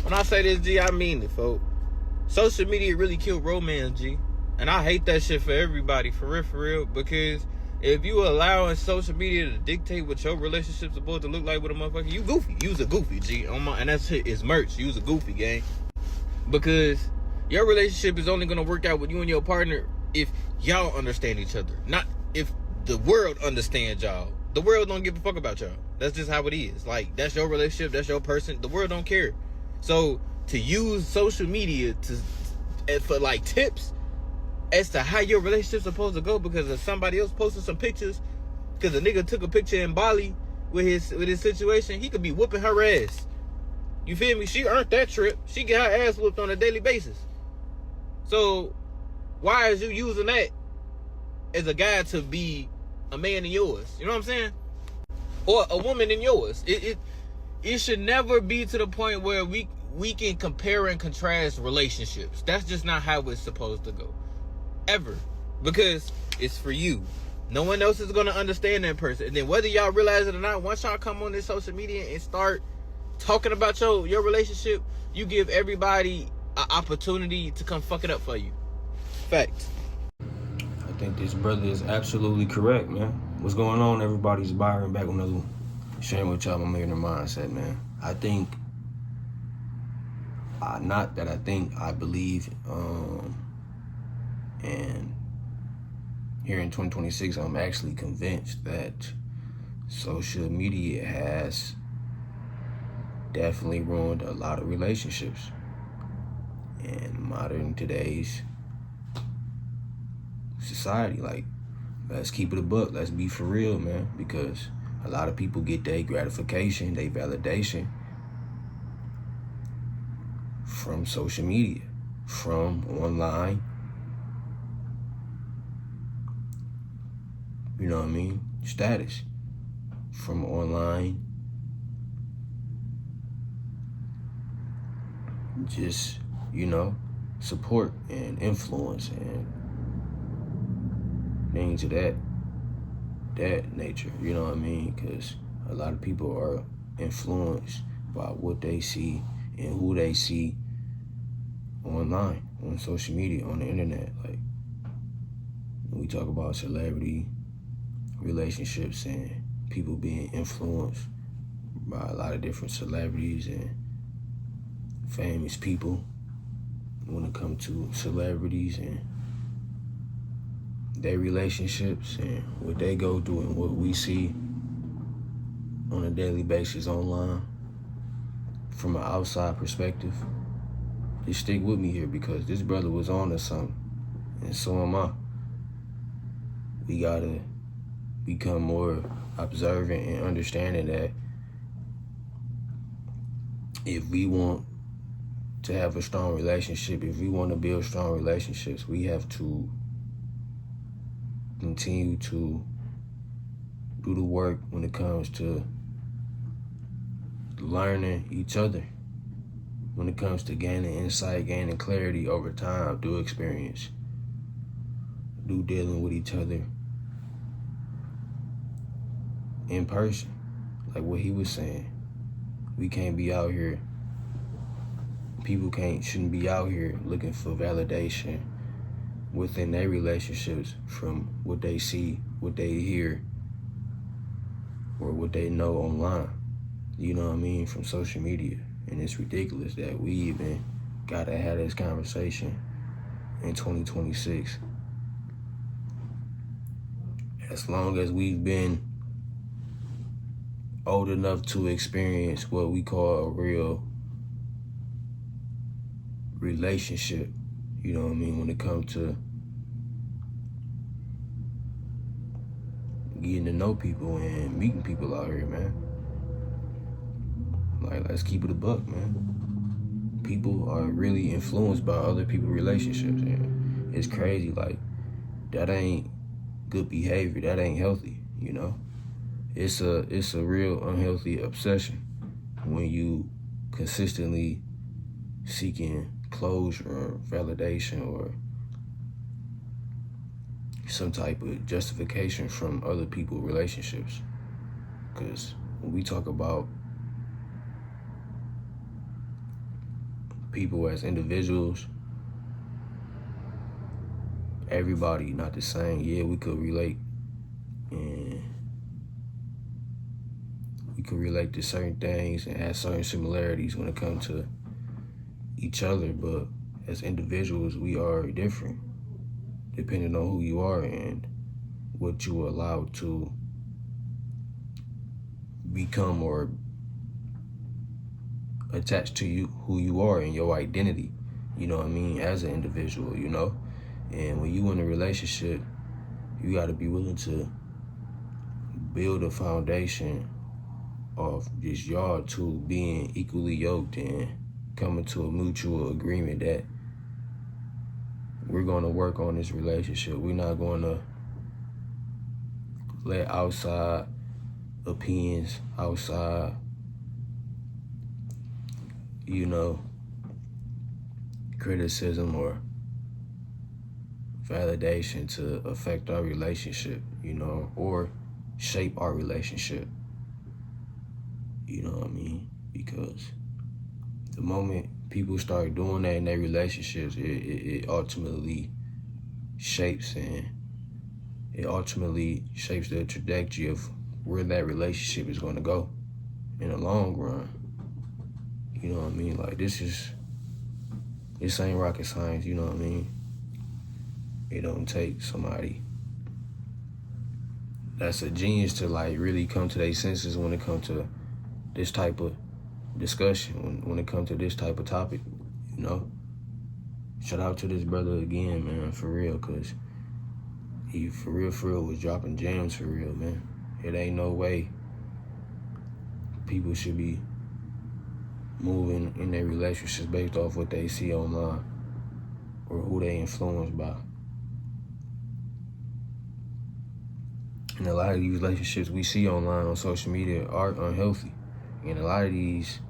When I say this, G, I mean it, folks. Social media really killed romance, G. And I hate that shit for everybody, for real, because if you allowing social media to dictate what your relationship's supposed to look like with a motherfucker, you goofy. You's a goofy, G. And that shit is merch. You's a goofy, gang. Because your relationship is only going to work out with you and your partner if y'all understand each other. Not if the world understands y'all. The world don't give a fuck about y'all. That's just how it is. Like, that's your relationship. That's your person. The world don't care. So, to use social media for, like, tips as to how your relationship's supposed to go because of somebody else posting some pictures, because a nigga took a picture in Bali with his situation, he could be whooping her ass. You feel me? She earned that trip. She get her ass whooped on a daily basis. So why is you using that as a guy to be a man in yours? You know what I'm saying? Or a woman in yours. It should never be to the point where we can compare and contrast relationships. That's just not how it's supposed to go. Ever. Because it's for you. No one else is going to understand that person. And then whether y'all realize it or not, once y'all come on this social media and start talking about your relationship, you give everybody an opportunity to come fuck it up for you. Facts. I think this brother is absolutely correct, man. What's going on, everybody's Byron back with another one. Sharing with y'all my millionaire mindset, man. I think, I believe, and here in 2026, I'm actually convinced that social media has definitely ruined a lot of relationships. In modern today's society, like, let's keep it a buck. Let's be for real, man, because a lot of people get their gratification, their validation from social media, from online. You know what I mean? Status. From online. Just, support and influence and things of that nature. You know what I mean? Because a lot of people are influenced by what they see and who they see online, on social media, on the internet. Like, when we talk about celebrity relationships and people being influenced by a lot of different celebrities and famous people, when it comes to celebrities and their relationships and what they go through and what we see on a daily basis online from an outside perspective, just stick with me here because this brother was on to something, and so am I. We gotta become more observant and understanding that if we want to have a strong relationship, if we want to build strong relationships, we have to continue to do the work when it comes to learning each other, when it comes to gaining insight, gaining clarity over time through experience, through dealing with each other in person. Like what he was saying, we can't be out here, people shouldn't be out here looking for validation within their relationships from what they see, what they hear, or what they know online. You know what I mean? From social media. And it's ridiculous that we even gotta have this conversation in 2026. As long as we've been old enough to experience what we call a real relationship, you know what I mean, when it comes to getting to know people and meeting people out here, man. Like, let's keep it a buck, man. People are really influenced by other people's relationships, and it's crazy. Like, that ain't good behavior. That ain't healthy, you know? It's a real unhealthy obsession when you consistently seeking closure or validation or some type of justification from other people's relationships. Because when we talk about people as individuals, everybody not the same. Yeah, we could relate, and we could relate to certain things and have certain similarities when it comes to each other, but as individuals, we are different, depending on who you are and what you allow to become or attach to you, who you are and your identity, you know what I mean, as an individual, you know? And when you in a relationship, you gotta be willing to build a foundation of just y'all two being equally yoked and coming to a mutual agreement that we're gonna work on this relationship. We're not gonna let outside opinions, outside, you know, criticism or validation to affect our relationship, you know, or shape our relationship. You know what I mean? Because the moment people start doing that in their relationships, it ultimately shapes the trajectory of where that relationship is going to go in the long run. You know what I mean? Like, this ain't rocket science, you know what I mean? It don't take somebody that's a genius to like really come to their senses when it comes to this type of discussion, when it comes to this type of topic, you know? Shout out to this brother again, man, for real, because he for real was dropping gems for real, man. It ain't no way people should be moving in their relationships based off what they see online or who they influenced by. And a lot of these relationships we see online on social media are unhealthy. And a lot of these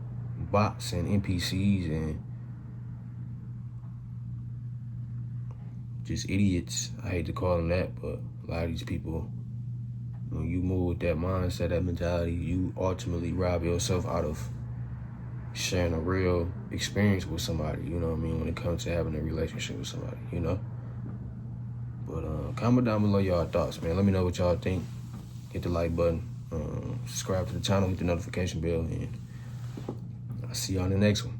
bots and NPCs and just idiots, I hate to call them that, but a lot of these people, when you move with that mindset, that mentality, you ultimately rob yourself out of sharing a real experience with somebody, you know what I mean, when it comes to having a relationship with somebody, you know? But comment down below y'all thoughts, man. Let me know what y'all think. Hit the like button, subscribe to the channel, hit the notification bell, and I'll see you on the next one.